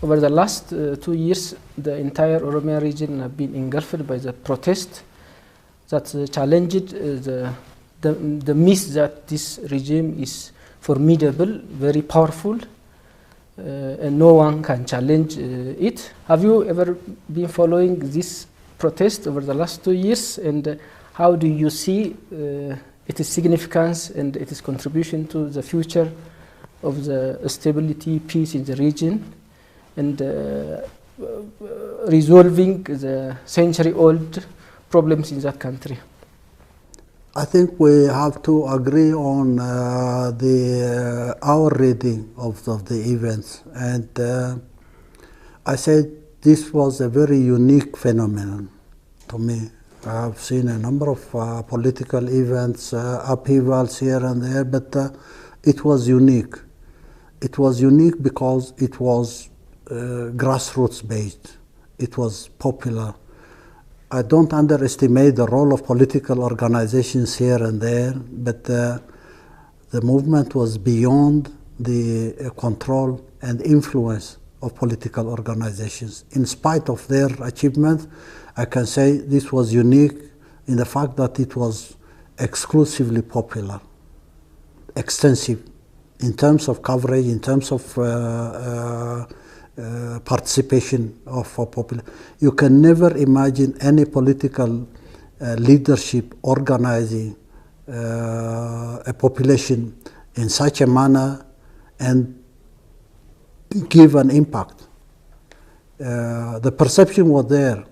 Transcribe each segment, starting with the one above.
over the last 2 years, the entire Oromia region have been engulfed by the protest that challenged the myth that this regime is formidable, very powerful, and no one can challenge it. Have you ever been following this protest over the last 2 years, and how do you see its significance and its contribution to the future of the stability, peace in the region, and resolving the century-old problems in that country? I think we have to agree on our reading of the events, and I said this was a very unique phenomenon to me. I have seen a number of political events, upheavals here and there, but it was unique. It was unique because it was grassroots based. It was popular. I don't underestimate the role of political organizations here and there, but the movement was beyond the control and influence of political organizations. In spite of their achievements, I can say this was unique in the fact that it was exclusively popular, extensive in terms of coverage, in terms of participation of popular. You can never imagine any political leadership organizing a population in such a manner and give an impact. The perception was there.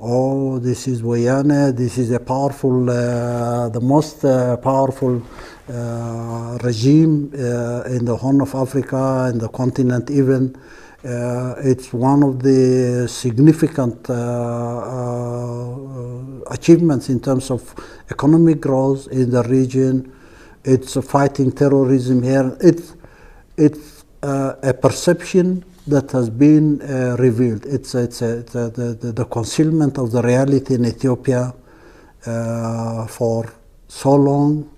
Oh, this is Wayane, this is a powerful, the most powerful regime in the Horn of Africa, in the continent even. It's one of the significant achievements in terms of economic growth in the region. It's fighting terrorism here. It's a perception that has been revealed. It's the concealment of the reality in Ethiopia for so long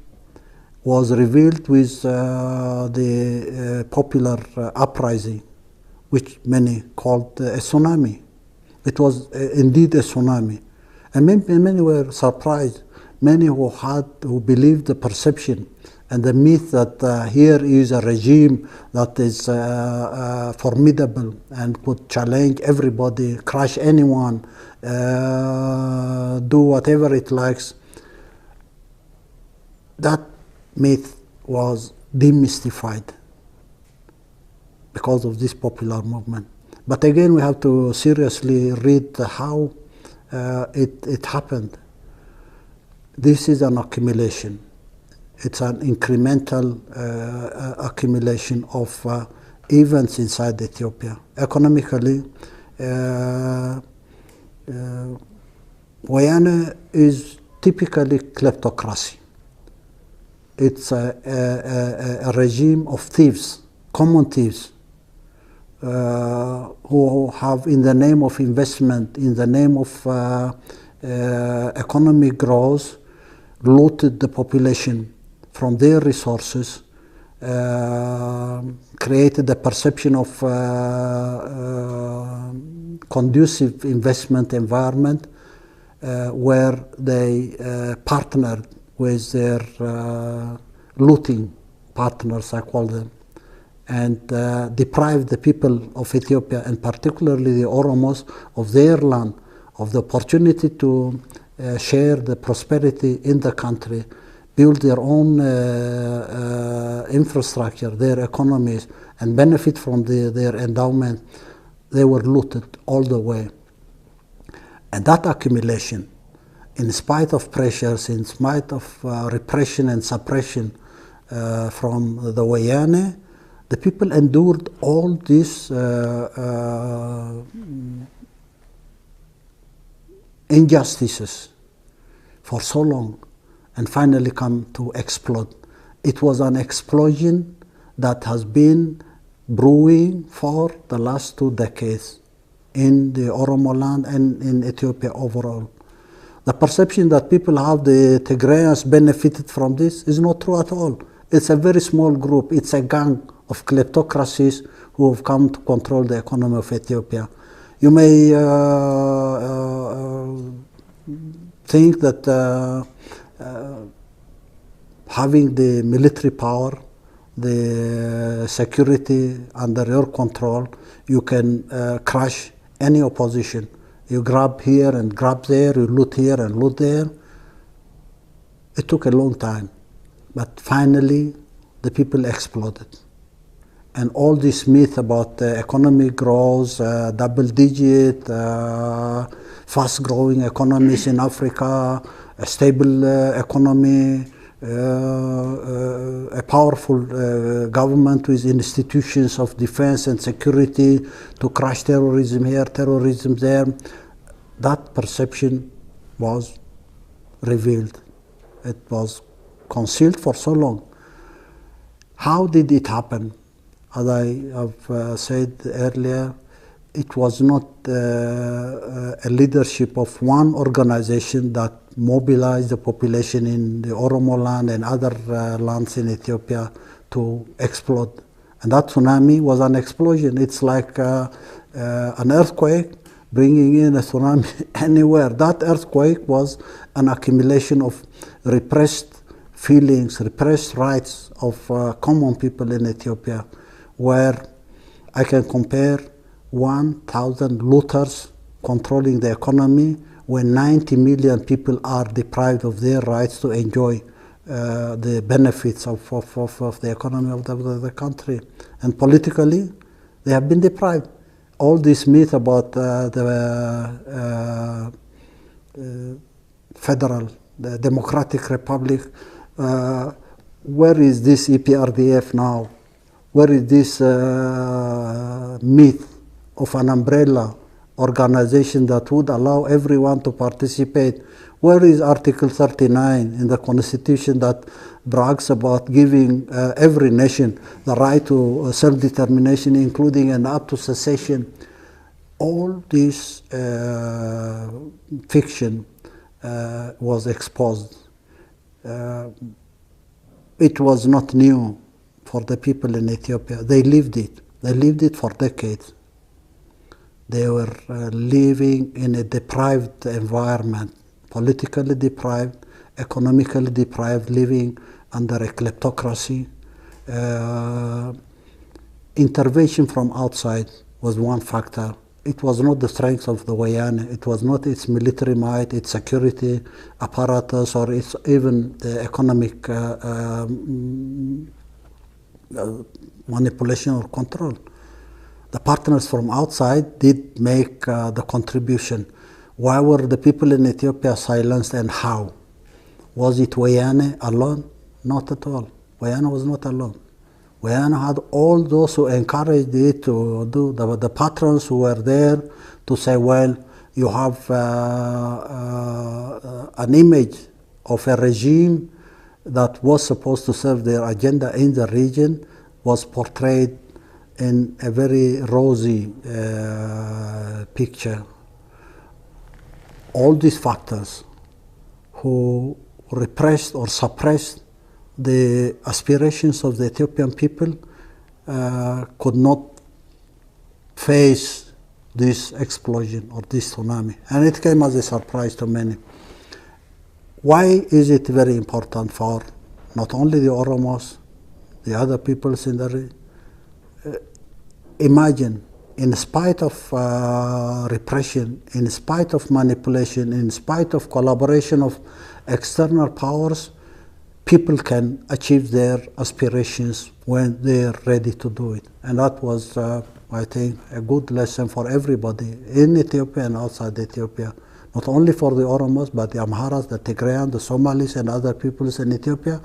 was revealed with the popular uprising, which many called a tsunami. It was indeed a tsunami. And many were surprised. Many who believed the perception and the myth that here is a regime that is formidable and could challenge everybody, crush anyone, do whatever it likes. That myth was demystified because of this popular movement. But again, we have to seriously read how it happened. This is an accumulation. It's an incremental accumulation of events inside Ethiopia. Economically, Wayane is typically kleptocracy. It's a regime of thieves, common thieves, who have, in the name of investment, in the name of economic growth, looted the population from their resources, created a perception of conducive investment environment where they partnered with their looting partners, I call them, and deprived the people of Ethiopia, and particularly the Oromos, of their land, of the opportunity to share the prosperity in the country, build their own infrastructure, their economies, and benefit from their endowment. They were looted all the way. And that accumulation, in spite of pressures, in spite of repression and suppression from the Wayane, the people endured all these injustices for so long, and finally come to explode. It was an explosion that has been brewing for the last 2 decades in the Oromo land and in Ethiopia overall. The perception that people have the Tigrayans benefited from this is not true at all. It's a very small group. It's a gang of kleptocracies who have come to control the economy of Ethiopia. You may think that having the military power, the security under your control, you can crush any opposition. You grab here and grab there, you loot here and loot there. It took a long time, but finally the people exploded. And all this myth about economic growth, double-digit, fast-growing economies in Africa, a stable economy, a powerful government with institutions of defense and security to crush terrorism here, terrorism there, that perception was revealed. It was concealed for so long. How did it happen? As I have said earlier, it was not a leadership of one organization that mobilized the population in the Oromo land and other lands in Ethiopia to explode. And that tsunami was an explosion. It's like an earthquake bringing in a tsunami anywhere. That earthquake was an accumulation of repressed feelings, repressed rights of common people in Ethiopia, where I can compare 1,000 looters controlling the economy when 90 million people are deprived of their rights to enjoy the benefits of the economy of the country. And politically, they have been deprived. All this myth about the Democratic Republic, where is this EPRDF now? Where is this myth of an umbrella organization that would allow everyone to participate? Where is Article 39 in the Constitution that brags about giving every nation the right to self-determination, including and up to secession? All this fiction was exposed. It was not new for the people in Ethiopia. They lived it. They lived it for decades. They were living in a deprived environment, politically deprived, economically deprived, living under a kleptocracy. Intervention from outside was one factor. It was not the strength of the Wayane. It was not its military might, its security apparatus, or its even the economic manipulation or control. The partners from outside did make the contribution. Why were the people in Ethiopia silenced and how? Was it Wayane alone? Not at all. Wayane was not alone. Wayane had all those who encouraged it to do, the patrons who were there to say, well, you have an image of a regime that was supposed to serve their agenda in the region, was portrayed in a very rosy picture. All these factors who repressed or suppressed the aspirations of the Ethiopian people could not face this explosion or this tsunami. And it came as a surprise to many. Why is it very important for not only the Oromos, the other peoples in the region? Imagine, in spite of repression, in spite of manipulation, in spite of collaboration of external powers, people can achieve their aspirations when they are ready to do it. And that was, I think, a good lesson for everybody in Ethiopia and outside Ethiopia. Not only for the Oromos, but the Amharas, the Tigrayan, the Somalis, and other peoples in Ethiopia.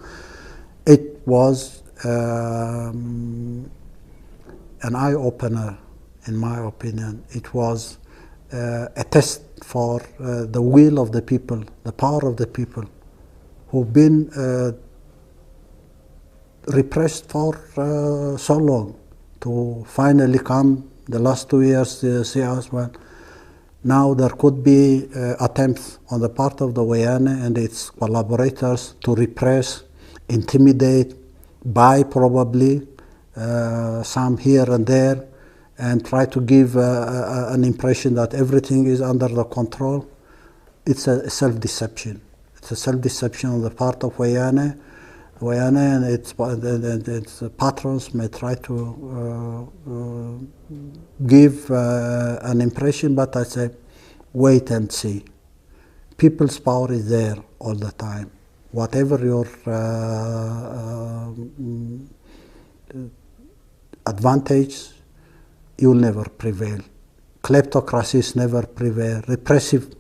It was an eye-opener, in my opinion. It was a test for the will of the people, the power of the people, who've been repressed for so long, to finally come the last 2 years to see us. Well, now there could be attempts on the part of the Wayane and its collaborators to repress, intimidate, buy probably some here and there, and try to give an impression that everything is under the control. It's a self-deception. It's a self-deception on the part of Wayane and its patrons may try to give an impression, but I say, wait and see. People's power is there all the time. Whatever your advantage, you'll never prevail. Kleptocracies never prevail. Repressive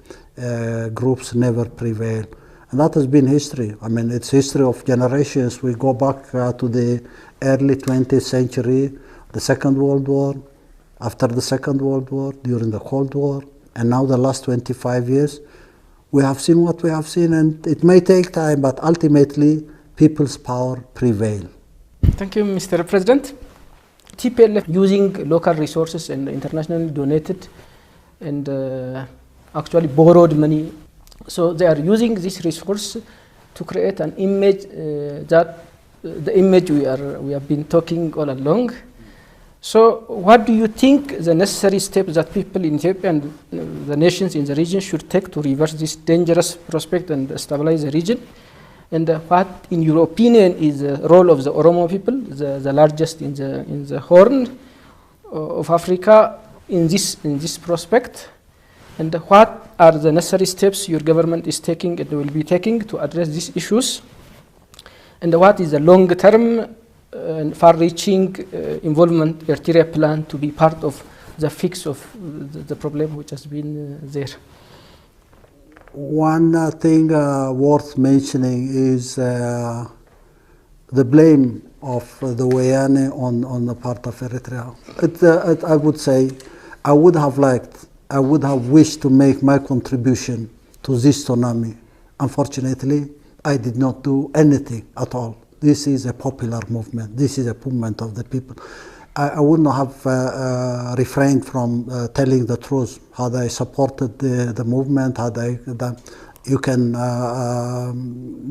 groups never prevail. And that has been history. I mean, it's history of generations. We go back to the early 20th century, the Second World War, after the Second World War, during the Cold War, and now the last 25 years. We have seen what we have seen, and it may take time, but ultimately, people's power prevail. Thank you, Mr. President. TPLF using local resources and internationally donated and actually borrowed money. So they are using this resource to create an image that the image we have been talking all along. So what do you think the necessary steps that people in Ethiopia and the nations in the region should take to reverse this dangerous prospect and stabilize the region? And what, in your opinion, is the role of the Oromo people, the largest in the Horn of Africa, in this prospect? And what are the necessary steps your government is taking and will be taking to address these issues? And what is the long-term and far-reaching involvement Eritrea plan to be part of the fix of the problem which has been there? One thing worth mentioning is the blame of the Wayane on the part of Eritrea. I would say, I would have wished to make my contribution to this tsunami. Unfortunately, I did not do anything at all. This is a popular movement. This is a movement of the people. I would not have refrained from telling the truth. Had I supported the movement,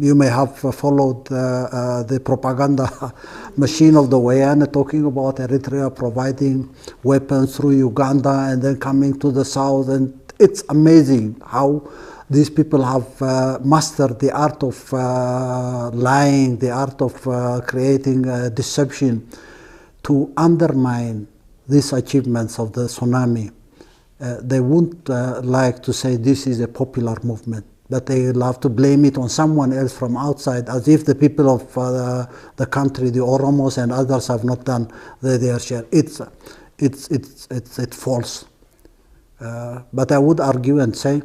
you may have followed the propaganda machine of the Wayane talking about Eritrea providing weapons through Uganda and then coming to the south. And it's amazing how these people have mastered the art of lying, the art of creating deception to undermine these achievements of the tsunami. They wouldn't like to say this is a popular movement, but they love to blame it on someone else from outside, as if the people of the country, the Oromos and others, have not done their share. It's false. But I would argue and say,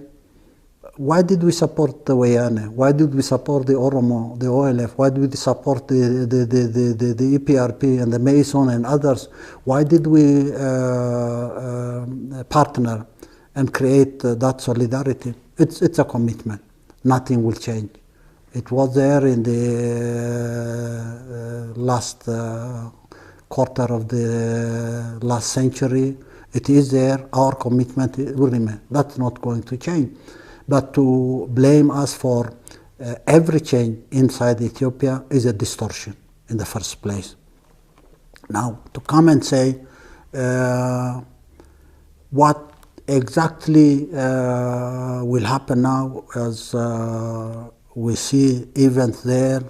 why did we support the Wayane? Why did we support the Oromo, the OLF? Why did we support the EPRP and the Mason and others? Why did we partner and create that solidarity? It's a commitment. Nothing will change. It was there in the last quarter of the last century. It is there. Our commitment will remain. That's not going to change. But to blame us for every change inside Ethiopia is a distortion in the first place. Now, to come and say what exactly will happen now as we see events there,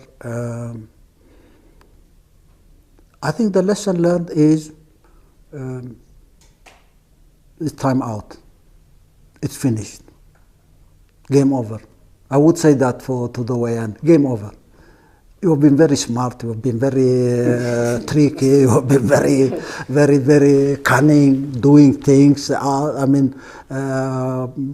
I think the lesson learned is it's time out. It's finished. Game over. I would say that to the Wayane. Game over. You have been very smart. You have been very tricky. You have been very cunning, doing things.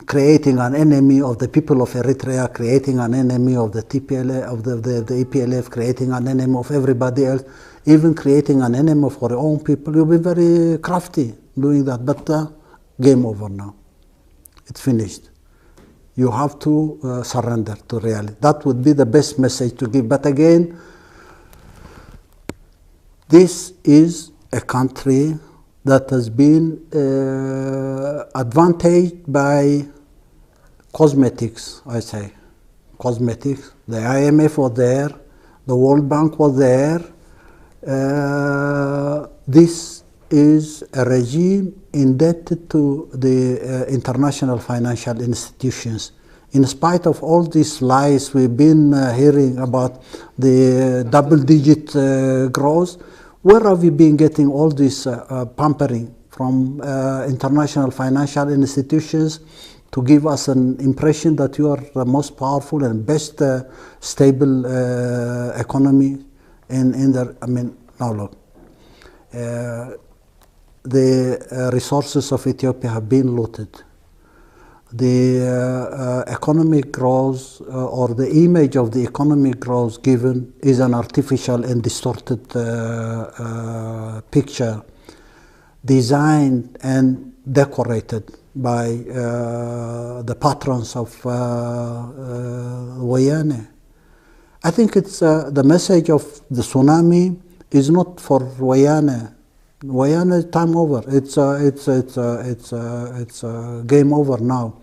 Creating an enemy of the people of Eritrea, creating an enemy of the TPLF, of the EPLF, creating an enemy of everybody else, even creating an enemy for your own people. You've been very crafty doing that. But game over now. It's finished. You have to surrender to reality. That would be the best message to give. But again, this is a country that has been advantaged by cosmetics, I say. Cosmetics. The IMF was there, the World Bank was there, This is a regime indebted to the international financial institutions. In spite of all these lies we've been hearing about the double-digit growth, where have we been getting all this pampering from international financial institutions to give us an impression that you are the most powerful and best stable economy in the, I mean, now look, the resources of Ethiopia have been looted. The economic growth or the image of the economic growth given is an artificial and distorted picture designed and decorated by the patrons of Wayane. I think it's the message of the tsunami is not for Wayane. Wayane time over. It's game over now.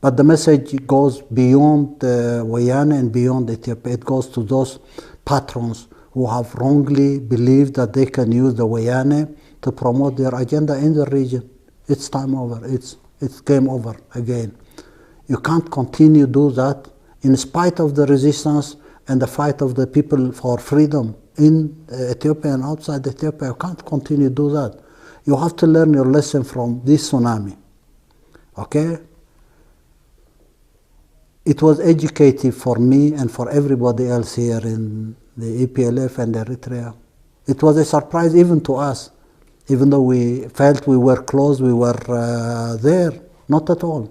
But the message goes beyond Wayane and beyond Ethiopia. It goes to those patrons who have wrongly believed that they can use the Wayane to promote their agenda in the region. It's time over. It's game over again. You can't continue to do that in spite of the resistance and the fight of the people for freedom in Ethiopia and outside Ethiopia. You can't continue to do that. You have to learn your lesson from this tsunami. Okay? It was educative for me and for everybody else here in the EPLF and Eritrea. It was a surprise even to us, even though we felt we were close, we were there. Not at all.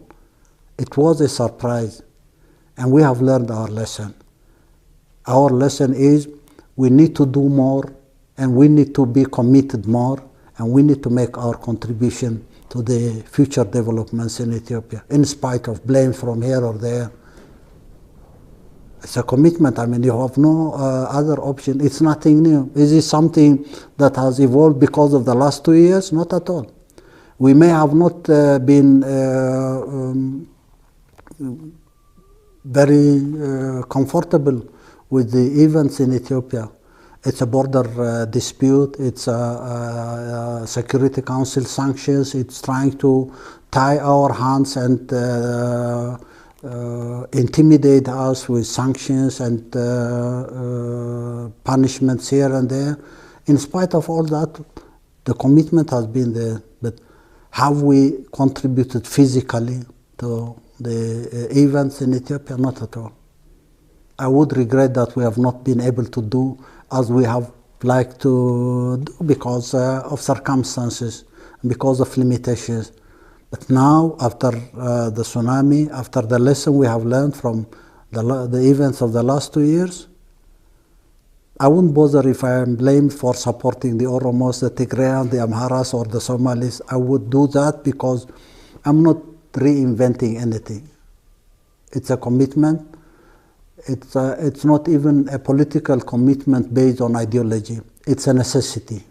It was a surprise. And we have learned our lesson. Our lesson is we need to do more, and we need to be committed more, and we need to make our contribution to the future developments in Ethiopia, in spite of blame from here or there. It's a commitment. I mean, you have no other option. It's nothing new. Is it something that has evolved because of the last 2 years? Not at all. We may have not been very comfortable with the events in Ethiopia. It's a border dispute, it's a Security Council sanctions, it's trying to tie our hands and intimidate us with sanctions and punishments here and there. In spite of all that, the commitment has been there. But have we contributed physically to the events in Ethiopia? Not at all. I would regret that we have not been able to do as we have liked to do because of circumstances, because of limitations. But now, after the tsunami, after the lesson we have learned from the events of the last 2 years, I wouldn't bother if I am blamed for supporting the Oromos, the Tigrayans, the Amharas, or the Somalis. I would do that because I'm not reinventing anything. It's a commitment. It's not even a political commitment based on ideology. It's a necessity.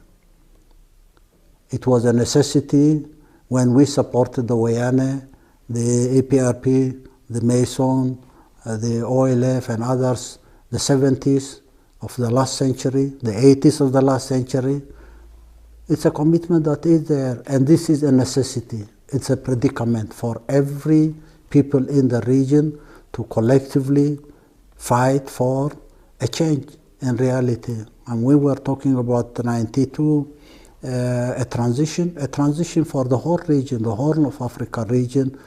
It was a necessity when we supported the Wayane, the APRP, the Mason, the OLF and others, the 70s of the last century, the 80s of the last century. It's a commitment that is there, and this is a necessity. It's a predicament for every people in the region to collectively fight for a change in reality. And we were talking about 92, a transition for the whole region, the Horn of Africa region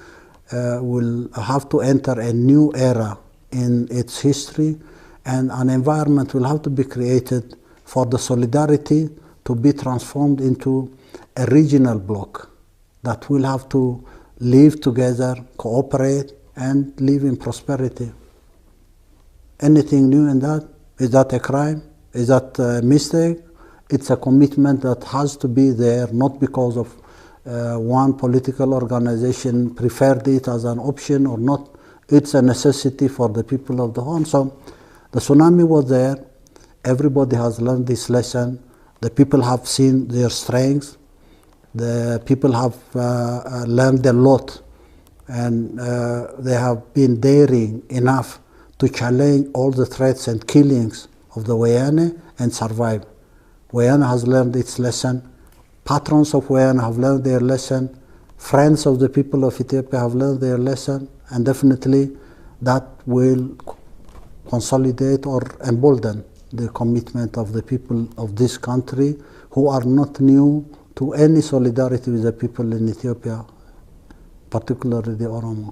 will have to enter a new era in its history, and an environment will have to be created for the solidarity to be transformed into a regional bloc that will have to live together, cooperate, and live in prosperity. Anything new in that? Is that a crime? Is that a mistake? It's a commitment that has to be there, not because of one political organization preferred it as an option or not. It's a necessity for the people of the Horn. So the tsunami was there. Everybody has learned this lesson. The people have seen their strengths. The people have learned a lot, and they have been daring enough to challenge all the threats and killings of the Wayane and survive. Wayana has learned its lesson. Patrons of Wayana have learned their lesson. Friends of the people of Ethiopia have learned their lesson, and definitely that will consolidate or embolden the commitment of the people of this country who are not new to any solidarity with the people in Ethiopia, particularly the Oromo.